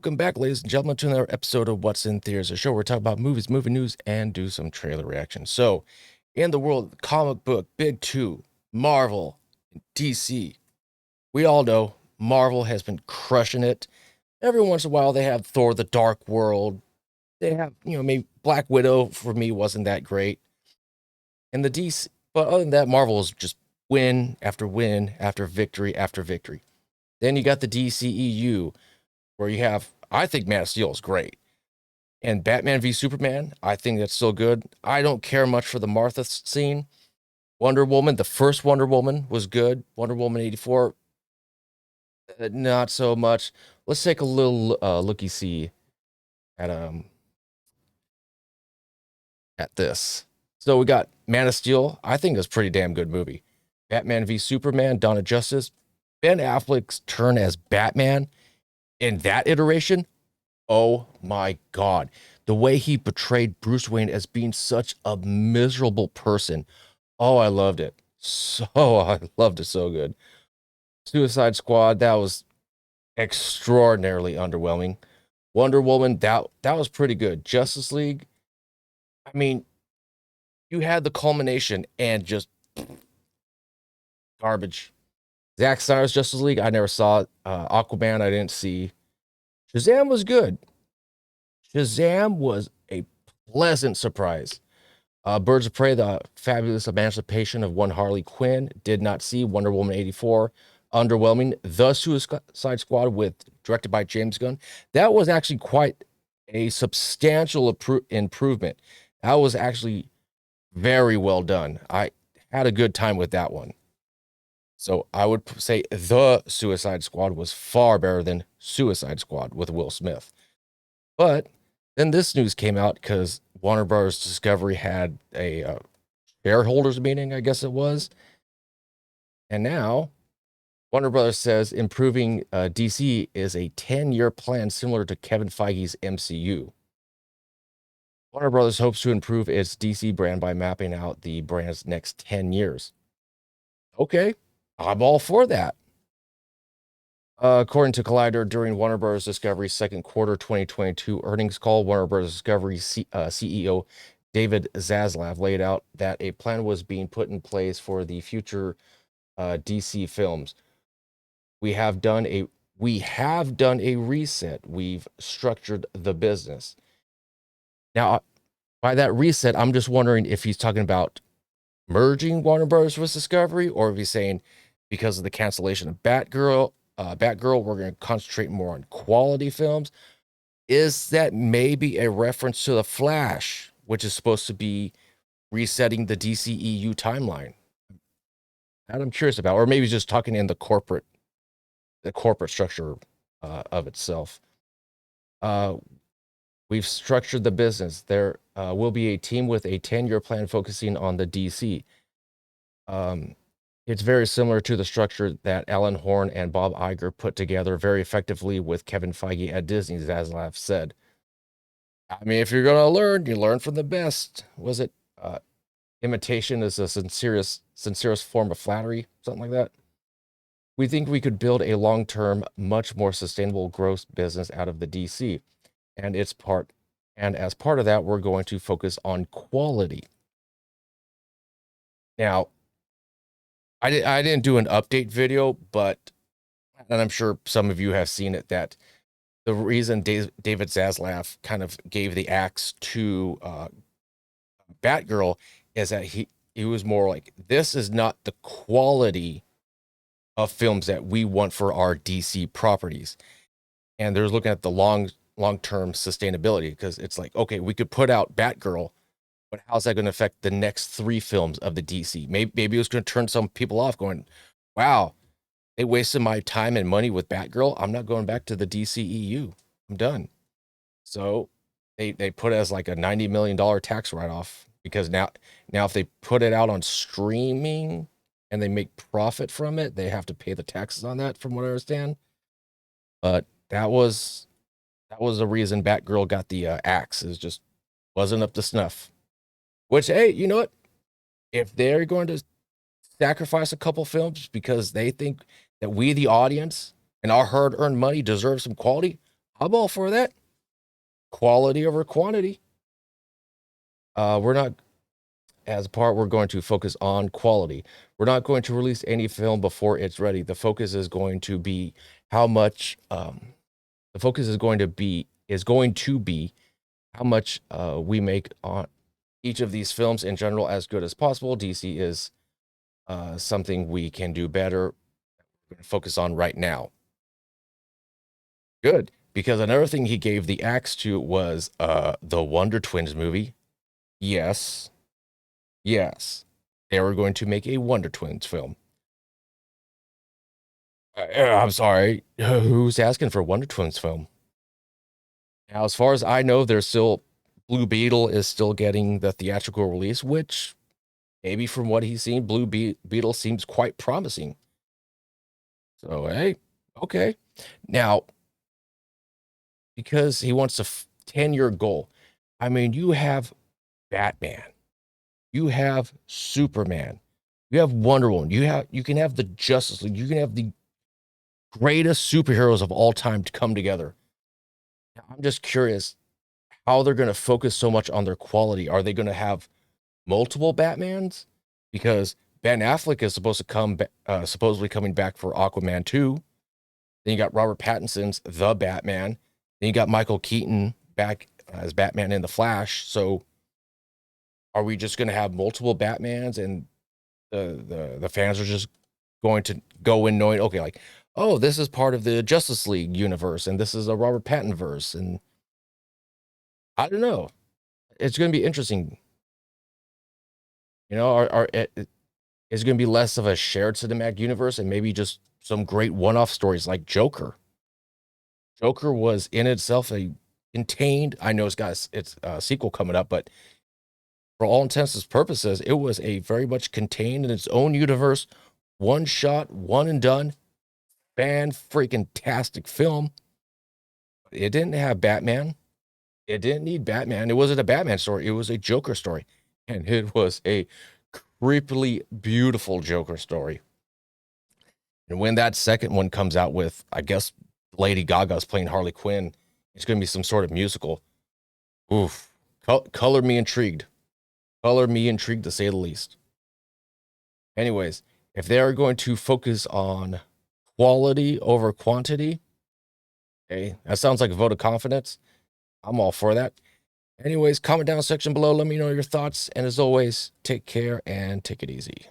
Welcome back, ladies and gentlemen, to another episode of What's in Theaters, a show where we talk about movies, movie news, and do some trailer reactions. So, in the world of the comic book, Big Two, Marvel, and DC, we all know Marvel has been crushing it. Every once in a while, they have Thor: The Dark World. They have, maybe Black Widow for me wasn't that great. And the DC, but other than that, Marvel is just win after win after victory. Then you got the DCEU, where you have, I think Man of Steel is great. And Batman v Superman, I think that's still good. I don't care much for the Martha scene. Wonder Woman, the first Wonder Woman was good. Wonder Woman 84, not so much. Let's take a little looky see at this. So we got Man of Steel. I think it's a pretty damn good movie. Batman v Superman, Dawn of Justice. Ben Affleck's turn as Batman in that iteration, oh my God. The way he portrayed Bruce Wayne as being such a miserable person. Oh, I loved it. I loved it so good. Suicide Squad, that was extraordinarily underwhelming. Wonder Woman, that was pretty good. Justice League, I mean, you had the culmination and just garbage. Zack Snyder's Justice League, I never saw it. Aquaman, I didn't see. Shazam was good. Shazam was a pleasant surprise. Birds of Prey, The Fabulous Emancipation of One Harley Quinn, did not see. Wonder Woman 84, underwhelming. The Suicide Squad, directed by James Gunn, that was actually quite a substantial improvement. That was actually very well done. I had a good time with that one. So I would say The Suicide Squad was far better than Suicide Squad with Will Smith. But then this news came out because Warner Bros. Discovery had a shareholders meeting, I guess it was. And now Warner Bros. Says improving DC is a 10-year plan similar to Kevin Feige's MCU. Warner Bros. Hopes to improve its DC brand by mapping out the brand's next 10 years. Okay, I'm all for that. According to Collider, during Warner Bros. Discovery's second quarter 2022 earnings call, Warner Bros. Discovery CEO David Zaslav laid out that a plan was being put in place for the future DC films. We have done a reset. We've structured the business. Now, by that reset, I'm just wondering if he's talking about merging Warner Bros. With Discovery, or if he's saying because of the cancellation of Batgirl, we're going to concentrate more on quality films. Is that maybe a reference to The Flash, which is supposed to be resetting the DCEU timeline? That I'm curious about, or maybe just talking in the corporate structure of itself. We've structured the business. There will be a team with a 10-year plan focusing on the DC. It's very similar to the structure that Alan Horn and Bob Iger put together very effectively with Kevin Feige at Disney, Zaslav said. I mean, if you're going to learn, you learn from the best. Was it imitation is a sincerest form of flattery, something like that? We think we could build a long-term, much more sustainable growth business out of the DC. And as part of that, we're going to focus on quality. Now, I didn't do an update video, but, and I'm sure some of you have seen it, that the reason David Zaslav kind of gave the axe to Batgirl is that he was more like, this is not the quality of films that we want for our DC properties. And they're looking at the long-term sustainability, because it's like, okay, we could put out Batgirl, but how's that going to affect the next 3 films of the DC? Maybe it was going to turn some people off, going, wow, they wasted my time and money with Batgirl. I'm not going back to the DCEU. I'm done. So they put it as like a $90 million tax write-off, because now if they put it out on streaming and they make profit from it, they have to pay the taxes on that, from what I understand. But that was the reason Batgirl got the axe, is just wasn't up to snuff. Which, hey, you know what? If they're going to sacrifice a couple films because they think that we, the audience, and our hard-earned money deserve some quality, I'm all for that. Quality over quantity. We're not, as a part, we're going to focus on quality. We're not going to release any film before it's ready. The focus is going to be how much, the focus is going to be how much we make on each of these films in general as good as possible. DC is something we can do better. We're going to focus on right now. Good, because another thing he gave the axe to was the Wonder Twins movie. Yes, yes, they were going to make a Wonder Twins film. I'm sorry, who's asking for a Wonder Twins film? Now, as far as I know, there's still Blue Beetle is still getting the theatrical release, which maybe from what he's seen, Beetle seems quite promising. So hey, okay. Now, because he wants a 10-year goal, I mean, you have Batman, you have Superman, you have Wonder Woman, you can have the Justice League, you can have the greatest superheroes of all time to come together. Now, I'm just curious how they're going to focus so much on their quality. Are they going to have multiple Batmans? Because Ben Affleck is supposed to supposedly coming back for Aquaman 2. Then you got Robert Pattinson's The Batman. Then you got Michael Keaton back as Batman in The Flash. So are we just going to have multiple Batmans, and the fans are just going to go in knowing, okay, like, oh, this is part of the Justice League universe, and this is a Robert Pattinson verse, and I don't know. It's going to be interesting. You know, is going to be less of a shared cinematic universe and maybe just some great one-off stories like Joker. Joker was in itself a contained. I know it's a sequel coming up, but for all intents and purposes, it was a very much contained in its own universe, one shot, one and done, fan freaking tastic film. It didn't have Batman. It didn't need Batman. It wasn't a Batman story. It was a Joker story, and it was a creepily beautiful Joker story. And when that second one comes out with, I guess, Lady Gaga's playing Harley Quinn, it's going to be some sort of musical. Oof. Color me intrigued. Color me intrigued, to say the least. Anyways, if they are going to focus on quality over quantity, okay, that sounds like a vote of confidence. I'm all for that. Anyways, comment down section below. Let me know your thoughts. And as always, take care and take it easy.